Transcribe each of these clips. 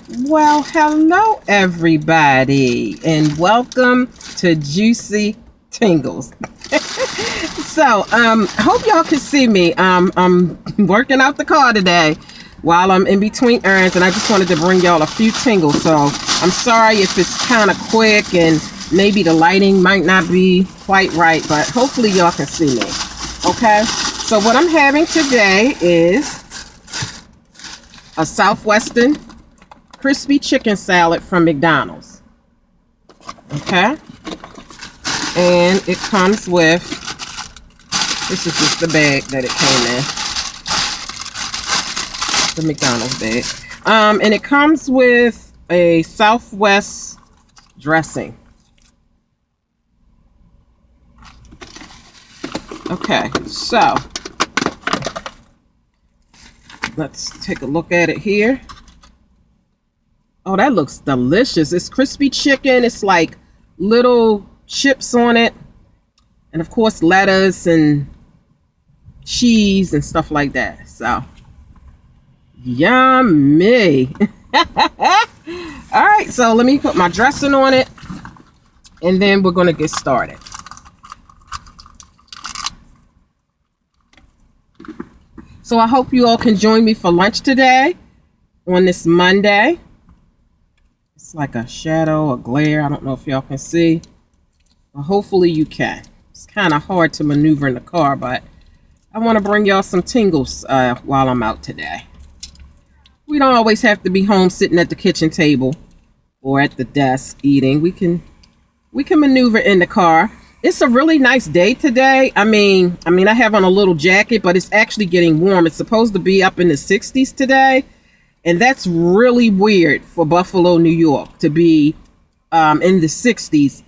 Well, hello everybody, and welcome to Juicy Tingles. So, hope y'all can see me. I'm working out the car today while I'm in between errands, and I just wanted to bring y'all a few tingles. So, I'm sorry if it's kind of quick and maybe the lighting might not be quite right, but hopefully y'all can see me. Okay? So, what I'm having today is a Southwestern crispy chicken salad from McDonald's. Okay? And it comes with, this is just the bag that it came in. The McDonald's bag. And it comes with a Southwest dressing. Okay, so let's take a look at it here. Oh, that looks delicious. It's crispy chicken. It's like little chips on it. And of course, lettuce and cheese and stuff like that. So, yummy. All right, so let me put my dressing on it. And then we're going to get started. So I hope you all can join me for lunch today on this Monday. It's like a shadow, a glare. I don't know if y'all can see. But hopefully you can. It's kind of hard to maneuver in the car, but I want to bring y'all some tingles while I'm out today. We don't always have to be home sitting at the kitchen table or at the desk eating. We can maneuver in the car. It's a really nice day today. I mean, I have on a little jacket, but it's actually getting warm. It's supposed to be up in the 60s today. And that's really weird for Buffalo, New York, to be in the 60s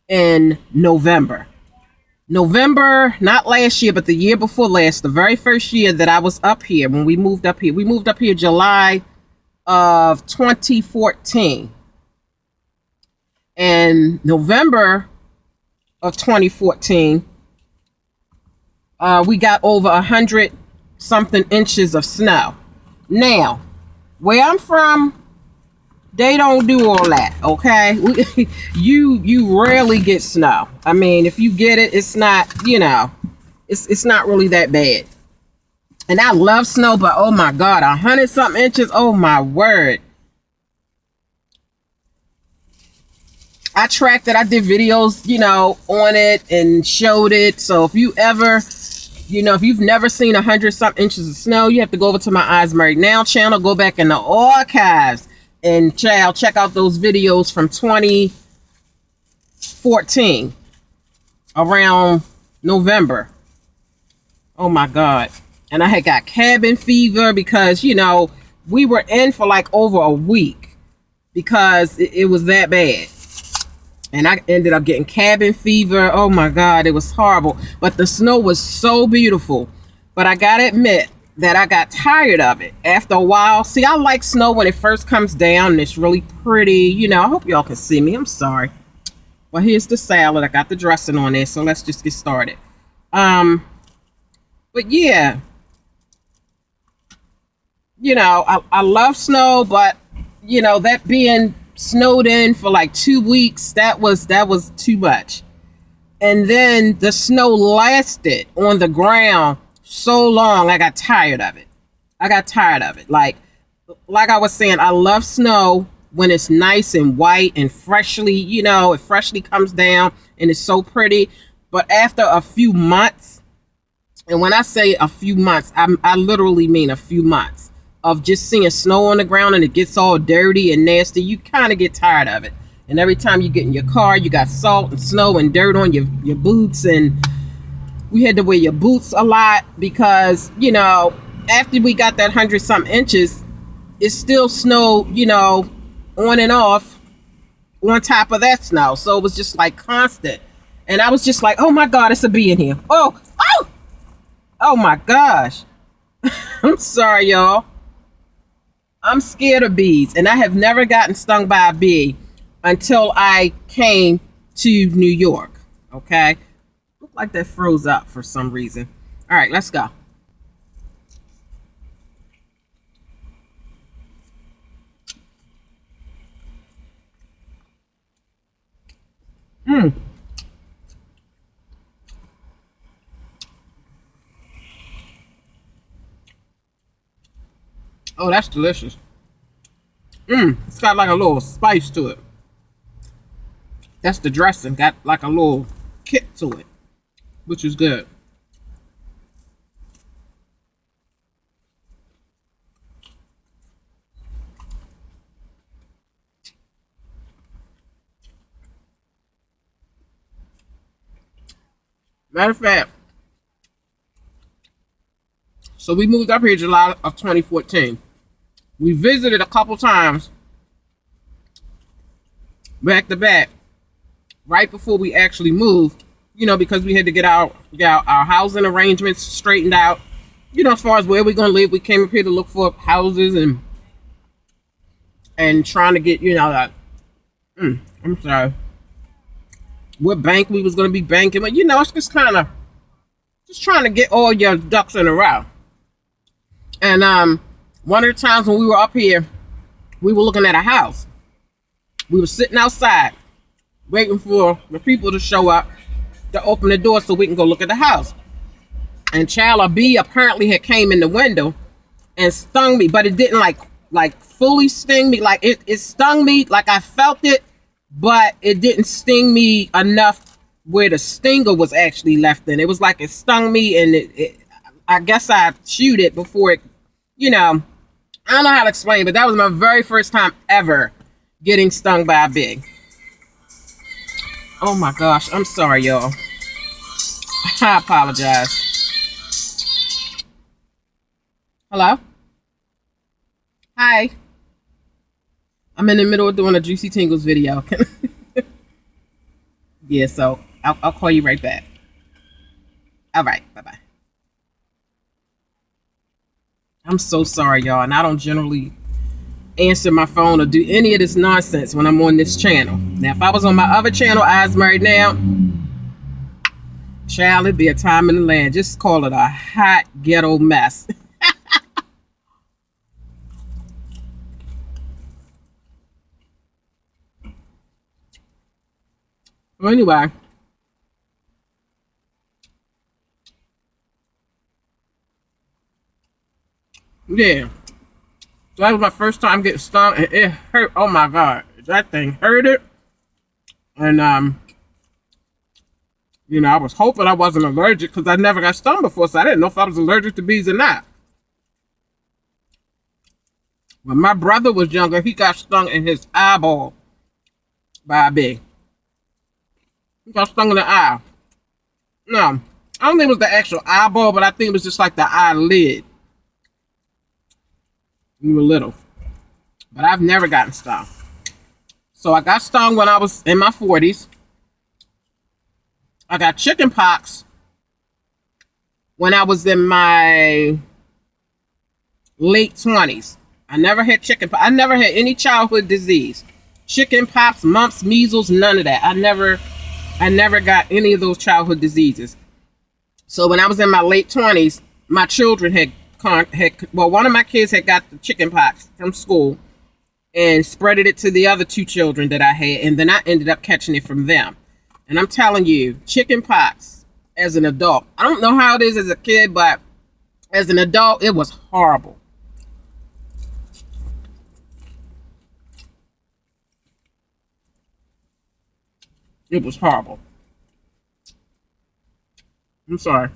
in November. November, not last year, but the year before last, the very first year that I was up here, when we moved up here. We moved up here July of 2014. And November of 2014, we got over 100 something inches of snow. Now, where I'm from, they don't do all that, okay? You rarely get snow. I mean, if you get it, it's not, it's not really that bad. And I love snow, but oh my God, 100 something inches, oh my word. I tracked it, I did videos, on it and showed it. So if you ever, if you've never seen 100 something inches of snow, you have to go over to my Eyes Married Now channel, go back in the archives and check out those videos from 2014 around November. Oh my God. And I had got cabin fever because, we were in for like over a week because it was that bad. And I ended up getting cabin fever. Oh my God, it was horrible. But the snow was so beautiful. But I gotta admit that I got tired of it after a while. See, I like snow when it first comes down and it's really pretty. I hope y'all can see me. I'm sorry. Well, here's the salad. I got the dressing on there, so let's just get started. But yeah, I love snow, but that being snowed in for like 2 weeks, that was too much. And then the snow lasted on the ground so long, I got tired of it. Like I was saying, I love snow when it's nice and white and freshly, it freshly comes down and it's so pretty. But after a few months, and when I say a few months, I literally mean a few months of just seeing snow on the ground and it gets all dirty and nasty, you kind of get tired of it. And every time you get in your car, you got salt and snow and dirt on your boots. And we had to wear your boots a lot because, after we got that 100 something inches, it still snowed, on and off on top of that snow. So it was just like constant. And I was just like, oh my God, it's a bee in here. Oh my gosh. I'm sorry, y'all. I'm scared of bees, and I have never gotten stung by a bee until I came to New York. Okay? Looked like that froze up for some reason. All right, let's go. Mm. Oh, that's delicious. It's got like a little spice to it. That's the dressing. Got like a little kick to it, which is good. Matter of fact, so we moved up here July of 2014. We visited a couple times back to back right before we actually moved, because we had to get our housing arrangements straightened out, as far as where we're going to live. We came up here to look for houses and trying to get, I'm sorry, what bank we was going to be banking. But, it's just kind of just trying to get all your ducks in a row. And one of the times when we were up here, we were looking at a house. We were sitting outside waiting for the people to show up to open the door so we can go look at the house. And Chala B apparently had came in the window and stung me, but it didn't like fully sting me. Like it stung me, like I felt it, but it didn't sting me enough where the stinger was actually left in. It was like it stung me, and I guess I chewed it before it, I don't know how to explain, but that was my very first time ever getting stung by a bee. Oh my gosh, I'm sorry, y'all. I apologize. Hello? Hi. I'm in the middle of doing a Juicy Tingles video. Yeah, so I'll call you right back. All right, bye-bye. I'm so sorry, y'all, and I don't generally answer my phone or do any of this nonsense when I'm on this channel. Now, if I was on my other channel, Eyes Married Now, child, it'd be a time in the land. Just call it a hot ghetto mess. Well, anyway. Yeah. So that was my first time getting stung, and it hurt. Oh my God. That thing hurted. And, I was hoping I wasn't allergic because I never got stung before, so I didn't know if I was allergic to bees or not. When my brother was younger, he got stung in his eyeball by a bee. He got stung in the eye. No, I don't think it was the actual eyeball, but I think it was just like the eyelid. We were little. But I've never gotten stung. So I got stung when I was in my 40s. I got chicken pox when I was in my late 20s. I never had chicken pox. I never had any childhood disease. Chicken pox, mumps, measles, none of that. I never got any of those childhood diseases. So when I was in my late 20s, my children one of my kids had got the chicken pox from school and spreaded it to the other two children that I had, and then I ended up catching it from them. And I'm telling you, chicken pox as an adult, I don't know how it is as a kid, but as an adult, it was horrible. It was horrible. I'm sorry.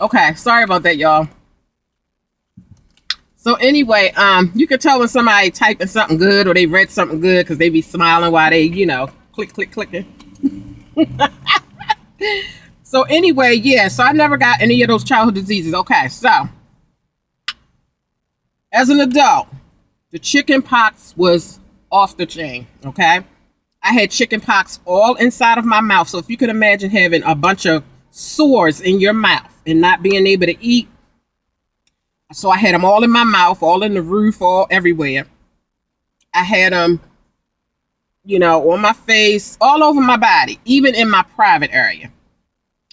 Okay, sorry about that, y'all. So anyway, you can tell when somebody typing something good or they read something good because they be smiling while they, clicking. So anyway, yeah, so I never got any of those childhood diseases. Okay, so as an adult, the chicken pox was off the chain, okay? I had chicken pox all inside of my mouth. So if you could imagine having a bunch of sores in your mouth and not being able to eat. So I had them all in my mouth, all in the roof, all everywhere. I had them, on my face, all over my body, even in my private area.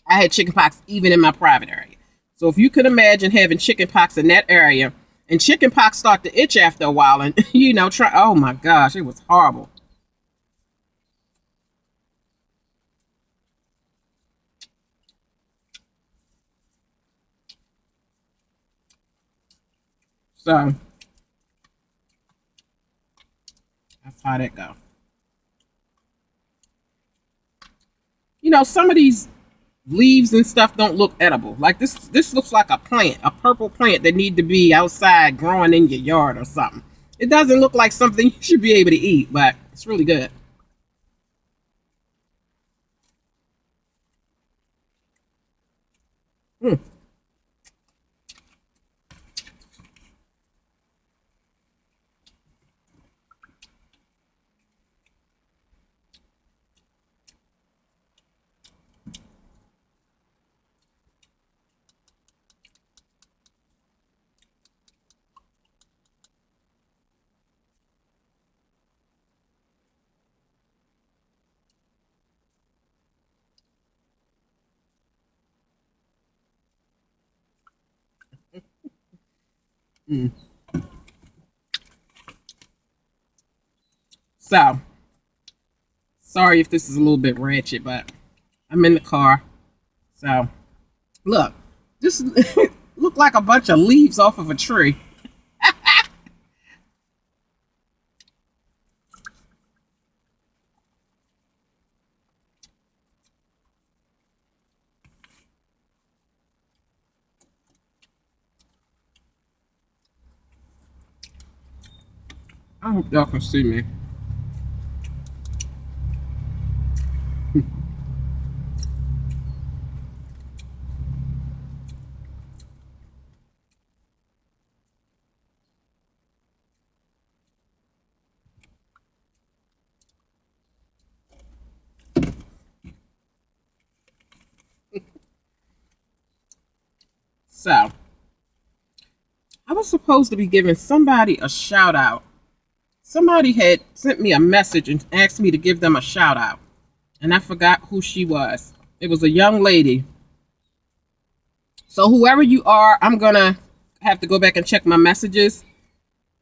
I had chicken pox even in my private area. So if you could imagine having chicken pox in that area, and chicken pox start to itch after a while, and oh my gosh, it was horrible. So that's how that go. Some of these leaves and stuff don't look edible. Like this looks like a plant, a purple plant that need to be outside growing in your yard or something. It doesn't look like something you should be able to eat, but it's really good. Mm. Mm. So, sorry if this is a little bit ratchet, but I'm in the car. So, look, this look like a bunch of leaves off of a tree. I hope y'all can see me. So, I was supposed to be giving somebody a shout out. Somebody had sent me a message and asked me to give them a shout out, and I forgot who she was. It was a young lady. So whoever you are, I'm gonna have to go back and check my messages.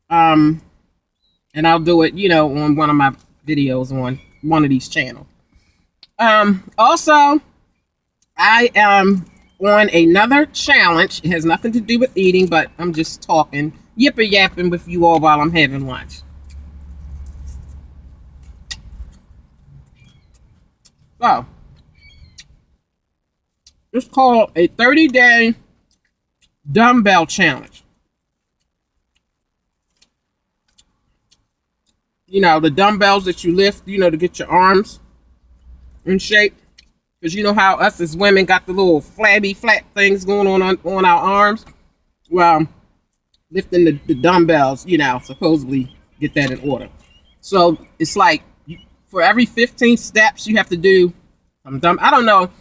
And I'll do it, on one of my videos on one of these channels. Also, I am on another challenge. It has nothing to do with eating, but I'm just talking, yipping yapping with you all while I'm having lunch. So, it's called a 30-day dumbbell challenge. The dumbbells that you lift, to get your arms in shape. Because you know how us as women got the little flabby, flat things going on our arms. Well, lifting the dumbbells, supposedly get that in order. So it's like for every 15 steps you have to do some dumb. I don't know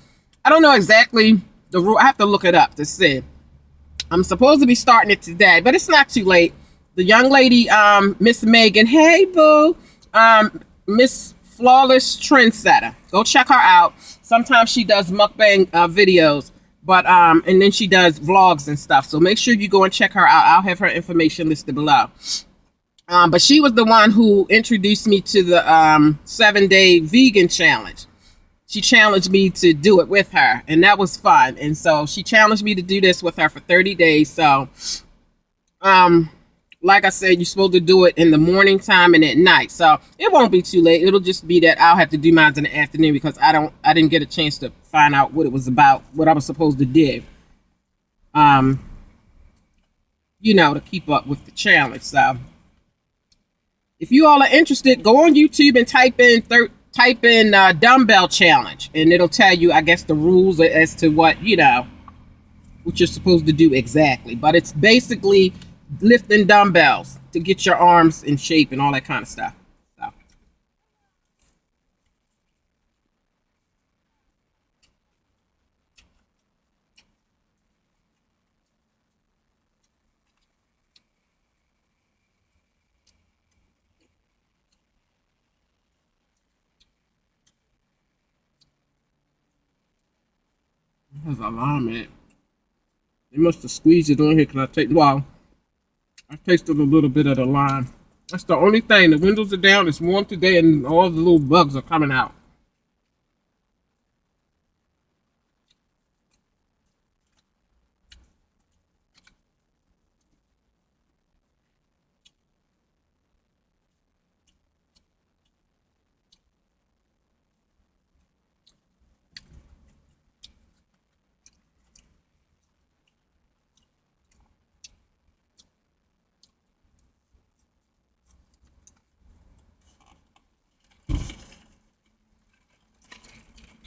exactly the rule. I have to look it up to see. I'm supposed to be starting it today, but it's not too late. The young lady, Miss Megan, hey boo, Miss Flawless Trendsetter. Go check her out. Sometimes she does mukbang videos, but and then she does vlogs and stuff. So make sure you go and check her out. I'll have her information listed below. But she was the one who introduced me to the 7-day vegan challenge. She challenged me to do it with her, and that was fun. And so she challenged me to do this with her for 30 days. So, like I said, you're supposed to do it in the morning time and at night. So it won't be too late. It'll just be that I'll have to do mine in the afternoon because I didn't get a chance to find out what it was about, what I was supposed to do. to keep up with the challenge. So if you all are interested, go on YouTube and type in dumbbell challenge, and it'll tell you, I guess, the rules as to what what you're supposed to do exactly. But it's basically lifting dumbbells to get your arms in shape and all that kind of stuff. So. There's a lime in it. They must have squeezed it on here because I tasted a little bit of the lime. That's the only thing. The windows are down. It's warm today, and all the little bugs are coming out.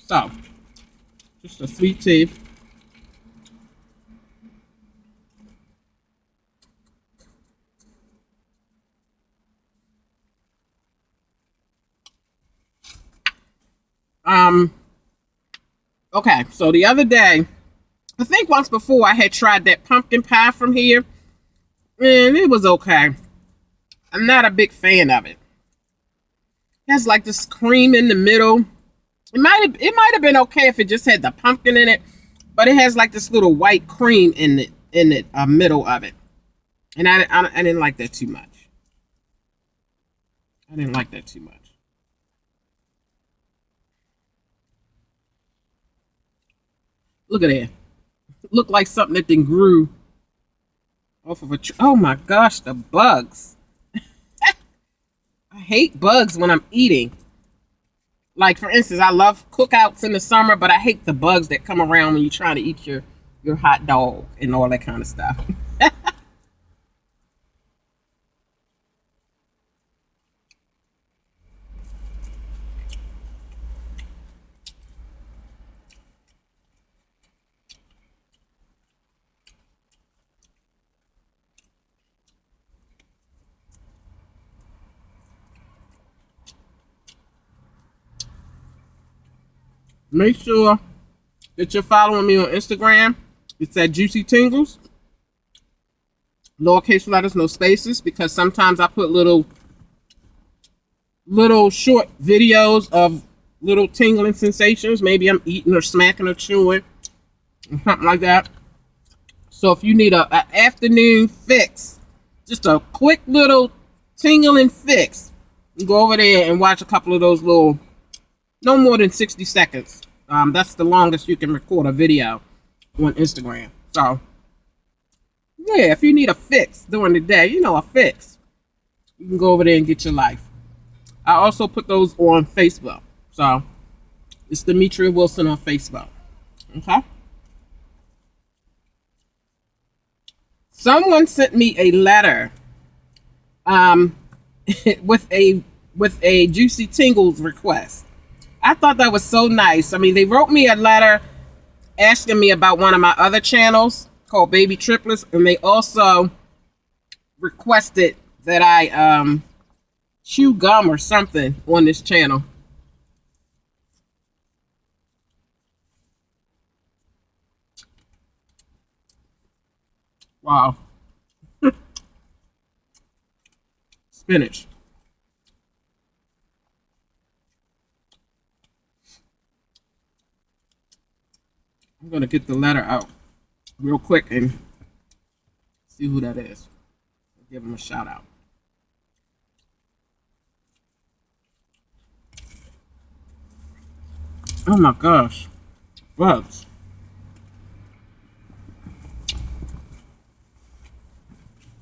So, just a sweet tea. Okay, so the other day, I think once before I had tried that pumpkin pie from here, and it was okay. I'm not a big fan of it. It has like this cream in the middle. It might have been okay if it just had the pumpkin in it, but it has like this little white cream in the middle of it, and I didn't like that too much. I didn't like that too much. Look at that. Looked like something that then grew off of a tree. Oh my gosh, the bugs. I hate bugs when I'm eating. Like, for instance, I love cookouts in the summer, but I hate the bugs that come around when you're trying to eat your hot dog and all that kind of stuff. Make sure that you're following me on Instagram. It's at Juicy Tingles. Lowercase letters, no spaces, because sometimes I put little short videos of little tingling sensations. Maybe I'm eating or smacking or chewing or something like that. So if you need an afternoon fix, just a quick little tingling fix, you go over there and watch a couple of those little, no more than 60 seconds. That's the longest you can record a video on Instagram. So, yeah, if you need a fix during the day, a fix, you can go over there and get your life. I also put those on Facebook. So, it's Demetria Wilson on Facebook. Okay? Someone sent me a letter with a Juicy Tingles request. I thought that was so nice. I mean, they wrote me a letter asking me about one of my other channels called BABYTRIPLETS, and they also requested that I chew gum or something on this channel. Wow. Spinach. I'm going to get the letter out real quick and see who that is. I'll give him a shout out. Oh my gosh. Bugs.